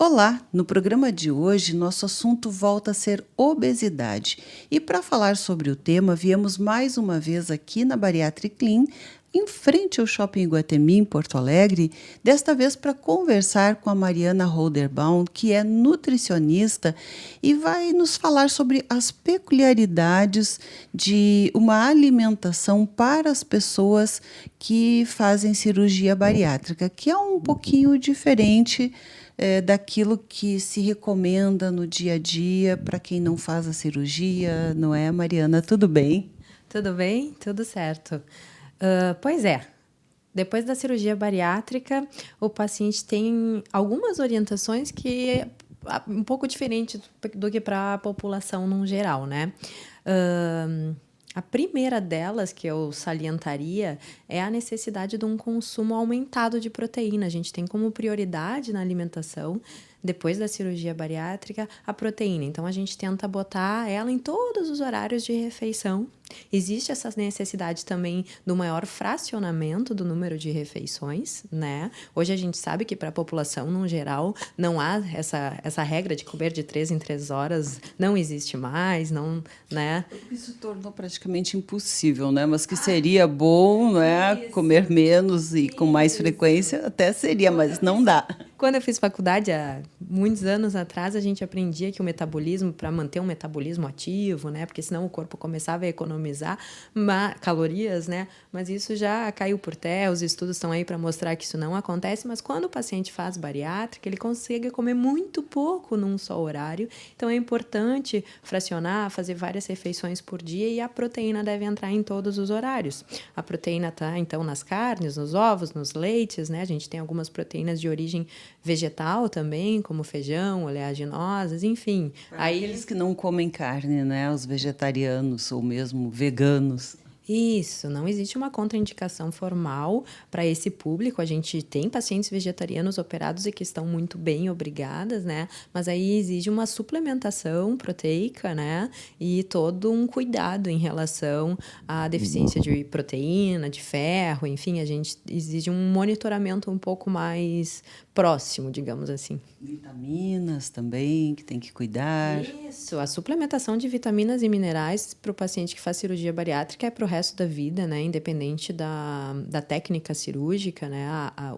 Olá! No programa de hoje, nosso assunto volta a ser obesidade. E para falar sobre o tema, viemos mais uma vez aqui na Bariatric Clean, em frente ao Shopping Iguatemi, em Porto Alegre, desta vez para conversar com a Mariana Holderbaum, que é nutricionista e vai nos falar sobre as peculiaridades de uma alimentação para as pessoas que fazem cirurgia bariátrica, que é um pouquinho diferente daquilo que se recomenda no dia a dia para quem não faz a cirurgia, não é, Mariana? Tudo bem? Tudo bem? Tudo certo. Pois é, depois da cirurgia bariátrica, o paciente tem algumas orientações que é um pouco diferente do que para a população no geral, né? A primeira delas que eu salientaria é a necessidade de um consumo aumentado de proteína. A gente tem como prioridade na alimentação, depois da cirurgia bariátrica, a proteína. Então, a gente tenta botar ela em todos os horários de refeição. Existe essa necessidade também do maior fracionamento do número de refeições, né? Hoje a gente sabe que para a população, no geral, não há essa regra de comer de 3 em 3 horas, não existe mais, não, né? Isso tornou praticamente impossível, né? Mas que seria bom, né? Comer menos e com mais frequência, até seria, mas não dá. Quando eu fiz faculdade, há muitos anos atrás, a gente aprendia que o metabolismo, para manter um metabolismo ativo, né? Porque senão o corpo começava a economizar calorias, né? Mas isso já caiu por terra, os estudos estão aí para mostrar que isso não acontece, mas quando o paciente faz bariátrica, ele consegue comer muito pouco num só horário. Então, é importante fracionar, fazer várias refeições por dia e a proteína deve entrar em todos os horários. A proteína está, então, nas carnes, nos ovos, nos leites, né? A gente tem algumas proteínas de origem vegetal também, como feijão, oleaginosas, enfim. Aqueles que não comem carne, né? Os vegetarianos ou mesmo veganos. Isso, não existe uma contraindicação formal para esse público. A gente tem pacientes vegetarianos operados e que estão muito bem, obrigadas, né? Mas aí exige uma suplementação proteica, né? E todo um cuidado em relação à deficiência de proteína, de ferro, enfim, a gente exige um monitoramento um pouco mais próximo, digamos assim. Vitaminas também, que tem que cuidar. Isso, a suplementação de vitaminas e minerais para o paciente que faz cirurgia bariátrica é para o resto da vida, né? Independente da técnica cirúrgica, né?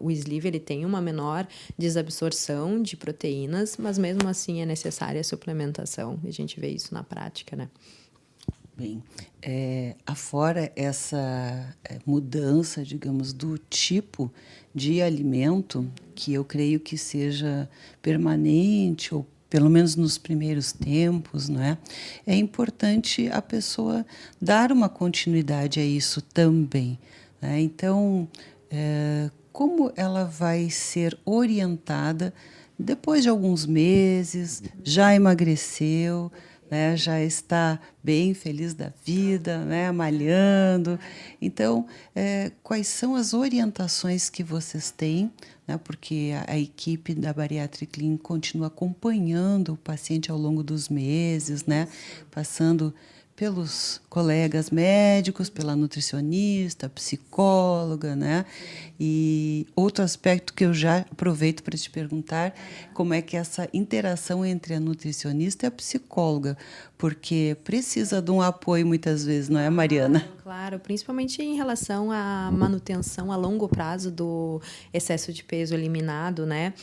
O sleeve ele tem uma menor desabsorção de proteínas, mas mesmo assim é necessária a suplementação. E a gente vê isso na prática, né? Bem, afora essa mudança, digamos, do tipo de alimento, que eu creio que seja permanente, ou pelo menos nos primeiros tempos, não é? É importante a pessoa dar uma continuidade a isso também, né? Então, como ela vai ser orientada depois de alguns meses, já emagreceu, né, já está bem feliz da vida, né, malhando. Então, quais são as orientações que vocês têm, né, porque a equipe da Bariatric Clean continua acompanhando o paciente ao longo dos meses, né, passando pelos colegas médicos, pela nutricionista, psicóloga, né? E outro aspecto que eu já aproveito para te perguntar, como é que é essa interação entre a nutricionista e a psicóloga, porque precisa de um apoio muitas vezes, não é, Mariana? Claro, principalmente em relação à manutenção a longo prazo do excesso de peso eliminado, né?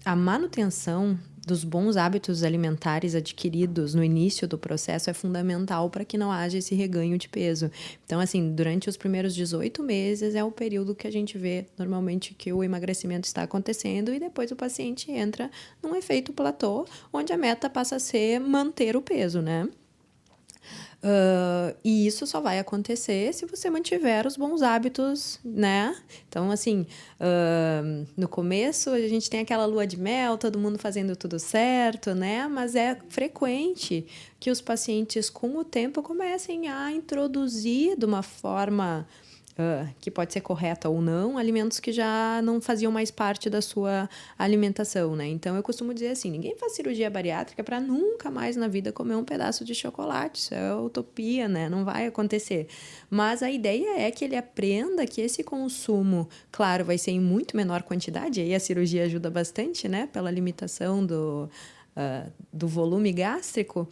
A manutenção dos bons hábitos alimentares adquiridos no início do processo é fundamental para que não haja esse reganho de peso. Então, assim, durante os primeiros 18 meses é o período que a gente vê normalmente que o emagrecimento está acontecendo e depois o paciente entra num efeito platô, onde a meta passa a ser manter o peso, né? E isso só vai acontecer se você mantiver os bons hábitos, né? Então, assim, no começo a gente tem aquela lua de mel, todo mundo fazendo tudo certo, né? Mas é frequente que os pacientes, com o tempo, comecem a introduzir de uma forma que pode ser correta ou não, alimentos que já não faziam mais parte da sua alimentação, né? Então, eu costumo dizer assim, ninguém faz cirurgia bariátrica para nunca mais na vida comer um pedaço de chocolate. Isso é utopia, né? Não vai acontecer. Mas a ideia é que ele aprenda que esse consumo, claro, vai ser em muito menor quantidade, aí a cirurgia ajuda bastante, né? Pela limitação do volume gástrico,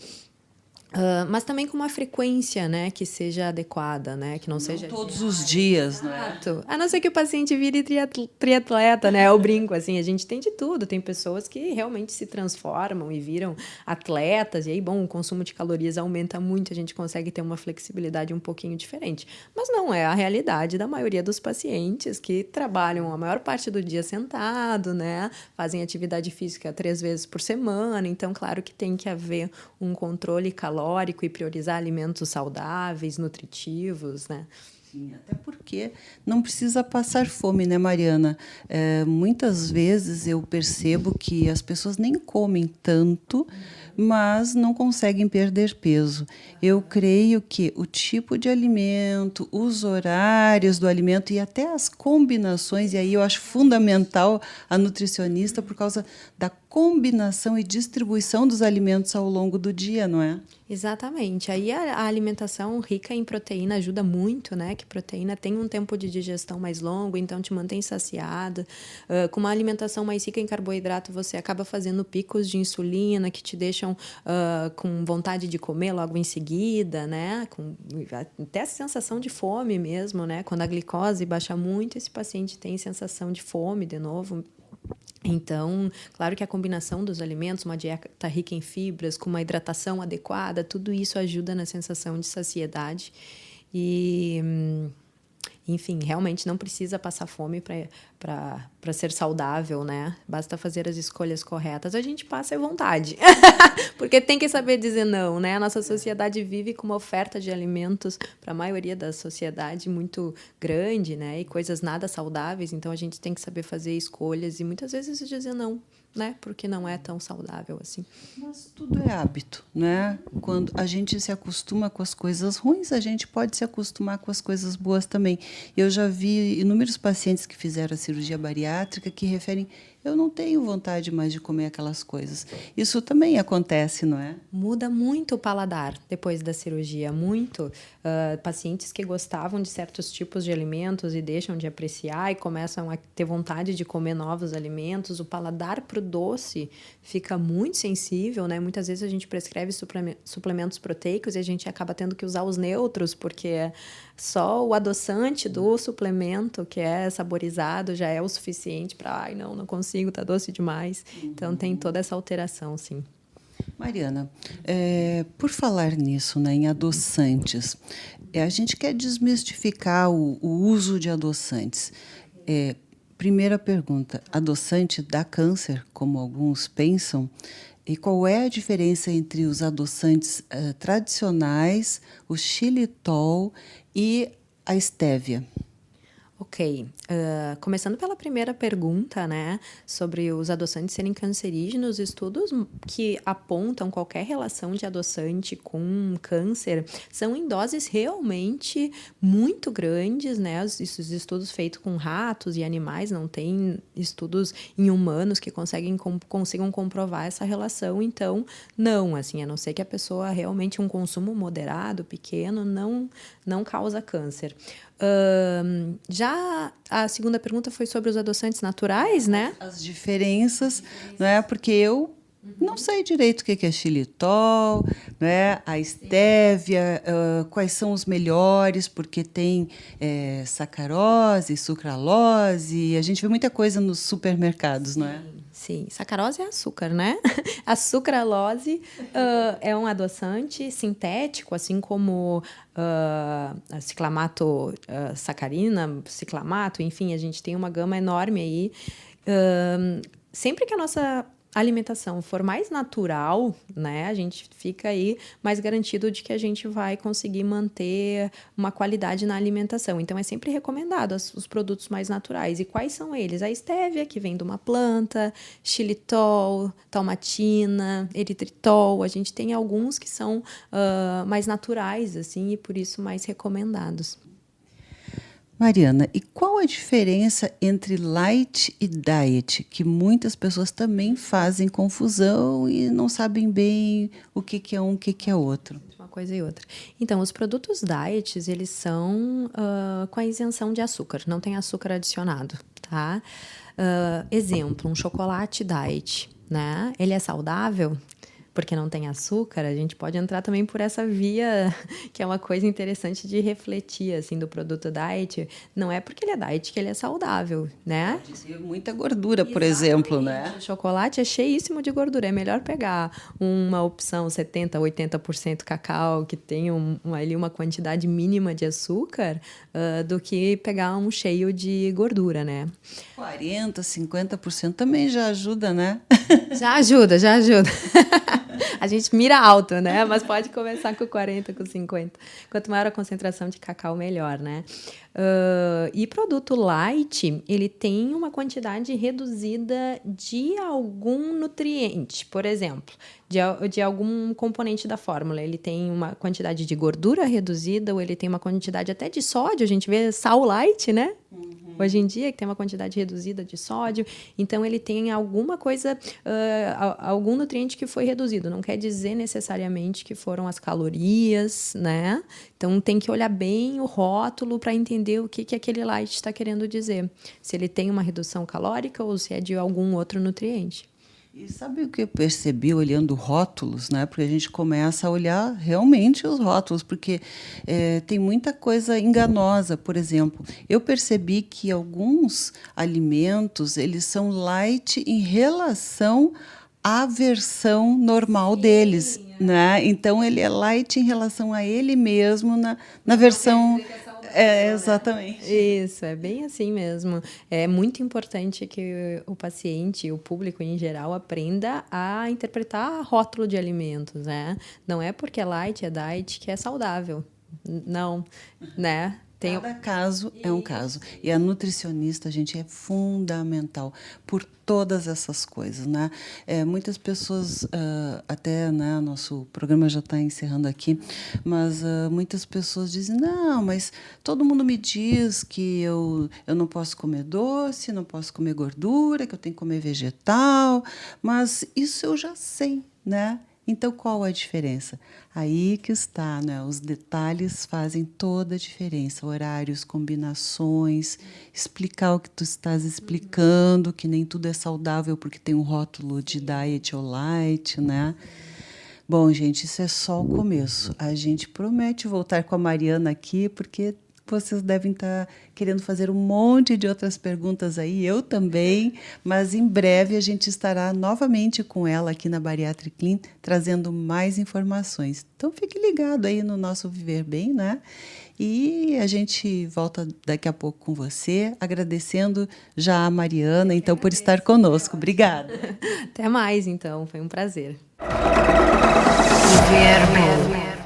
mas também com uma frequência, né, que seja adequada, né, que não seja todos os dias, né? Exato. A não ser que o paciente vire triatleta, né? Eu brinco, assim, a gente tem de tudo. Tem pessoas que realmente se transformam e viram atletas, e aí, bom, o consumo de calorias aumenta muito, a gente consegue ter uma flexibilidade um pouquinho diferente. Mas não é a realidade da maioria dos pacientes que trabalham a maior parte do dia sentado, né? Fazem atividade física 3 vezes por semana. Então, claro que tem que haver um controle calórico e priorizar alimentos saudáveis, nutritivos, né? Sim, até porque não precisa passar fome, né, Mariana? Muitas vezes eu percebo que as pessoas nem comem tanto, mas não conseguem perder peso. Eu creio que o tipo de alimento, os horários do alimento e até as combinações, e aí eu acho fundamental a nutricionista por causa da combinação e distribuição dos alimentos ao longo do dia, não é? Exatamente. Aí a alimentação rica em proteína ajuda muito, né? Que proteína tem um tempo de digestão mais longo, então te mantém saciada. Com uma alimentação mais rica em carboidrato, você acaba fazendo picos de insulina que te deixam com vontade de comer logo em seguida, né? Com até a sensação de fome mesmo, né? Quando a glicose baixa muito, esse paciente tem sensação de fome de novo. Então, claro que a combinação dos alimentos, uma dieta rica em fibras, com uma hidratação adequada, tudo isso ajuda na sensação de saciedade. E, enfim, realmente não precisa passar fome para ser saudável, né? Basta fazer as escolhas corretas. A gente passa à vontade, porque tem que saber dizer não, né? A nossa sociedade vive com uma oferta de alimentos para a maioria da sociedade muito grande, né? E coisas nada saudáveis, então a gente tem que saber fazer escolhas e muitas vezes dizer não, né? Porque não é tão saudável assim. Mas tudo é hábito, né? Quando a gente se acostuma com as coisas ruins, a gente pode se acostumar com as coisas boas também. Eu já vi inúmeros pacientes que fizeram a cirurgia bariátrica que referem: eu não tenho vontade mais de comer aquelas coisas. Isso também acontece, não é? Muda muito o paladar depois da cirurgia, muito. Pacientes que gostavam de certos tipos de alimentos e deixam de apreciar e começam a ter vontade de comer novos alimentos. O paladar para o doce fica muito sensível, né? Muitas vezes a gente prescreve suplementos proteicos e a gente acaba tendo que usar os neutros, porque só o adoçante do suplemento, que é saborizado, já é o suficiente para, ai, não consigo, tá doce demais. Então, tem toda essa alteração, sim. Mariana, por falar nisso, né, em adoçantes, a gente quer desmistificar o uso de adoçantes. Primeira pergunta: adoçante dá câncer, como alguns pensam? E qual é a diferença entre os adoçantes tradicionais, o xilitol e a estévia? Ok. Começando pela primeira pergunta, né, sobre os adoçantes serem cancerígenos, estudos que apontam qualquer relação de adoçante com câncer são em doses realmente muito grandes, né? Esses estudos feitos com ratos e animais, não tem estudos em humanos que consigam comprovar essa relação. Então, não, assim, a não ser que a pessoa realmente um consumo moderado, pequeno, não causa câncer. Já a segunda pergunta foi sobre os adoçantes naturais, né? As diferenças, não é? Porque eu não sei direito o que é xilitol, né? A estévia, quais são os melhores, porque tem sacarose, sucralose, a gente vê muita coisa nos supermercados, não é? Sim, sacarose é açúcar, né? A sucralose é um adoçante sintético, assim como a ciclamato, sacarina, ciclamato, enfim, a gente tem uma gama enorme aí. Sempre que a nossa alimentação for mais natural, né, a gente fica aí mais garantido de que a gente vai conseguir manter uma qualidade na alimentação. Então, é sempre recomendado os produtos mais naturais. E quais são eles? A estévia, que vem de uma planta, xilitol, talmatina, eritritol. A gente tem alguns que são mais naturais, assim, e por isso mais recomendados. Mariana, e qual a diferença entre light e diet? Que muitas pessoas também fazem confusão e não sabem bem o que que é um, o que que é outro. Uma coisa e outra. Então, os produtos diets, eles são com a isenção de açúcar, não tem açúcar adicionado, tá? Exemplo, um chocolate diet, né? Ele é saudável? Porque não tem açúcar, a gente pode entrar também por essa via, que é uma coisa interessante de refletir, assim, do produto diet. Não é porque ele é diet que ele é saudável, né? Pode ser muita gordura, por exemplo, né? O chocolate é cheíssimo de gordura. É melhor pegar uma opção 70%, 80% cacau, que tem ali uma quantidade mínima de açúcar, do que pegar um cheio de gordura, né? 40%, 50% também já ajuda, né? Já ajuda, já ajuda. A gente mira alto, né? Mas pode começar com 40, com 50. Quanto maior a concentração de cacau, melhor, né? E produto light, ele tem uma quantidade reduzida de algum nutriente. Por exemplo, de algum componente da fórmula. Ele tem uma quantidade de gordura reduzida, ou ele tem uma quantidade até de sódio. A gente vê sal light, né? Hoje em dia, que tem uma quantidade reduzida de sódio. Então, ele tem alguma coisa, algum nutriente que foi reduzido. Não quer dizer necessariamente que foram as calorias, né? Então, tem que olhar bem o rótulo para entender o que aquele light está querendo dizer. Se ele tem uma redução calórica ou se é de algum outro nutriente. E sabe o que eu percebi olhando rótulos, né? Porque a gente começa a olhar realmente os rótulos, porque tem muita coisa enganosa. Por exemplo, eu percebi que alguns alimentos eles são light em relação à versão normal deles, né? Então ele é light em relação a ele mesmo na versão. Exatamente. Isso, é bem assim mesmo. É muito importante que o paciente, o público em geral, aprenda a interpretar rótulo de alimentos, né? Não é porque é light, é diet, que é saudável. Não, né? Cada caso é um caso. E a nutricionista, gente, é fundamental por todas essas coisas, né? Muitas pessoas, até, né, nosso programa já está encerrando aqui, mas muitas pessoas dizem, não, mas todo mundo me diz que eu não posso comer doce, não posso comer gordura, que eu tenho que comer vegetal, mas isso eu já sei, né? Então, qual a diferença? Aí que está, né? Os detalhes fazem toda a diferença. Horários, combinações, explicar o que tu estás explicando, que nem tudo é saudável porque tem um rótulo de diet ou light, né? Bom, gente, isso é só o começo. A gente promete voltar com a Mariana aqui, porque vocês devem estar querendo fazer um monte de outras perguntas aí, eu também, mas em breve a gente estará novamente com ela aqui na Bariátrica Clean, trazendo mais informações. Então, fique ligado aí no nosso Viver Bem, né? E a gente volta daqui a pouco com você, agradecendo já a Mariana, então, por estar conosco. Obrigada. Até mais, então. Foi um prazer. Viver Bem.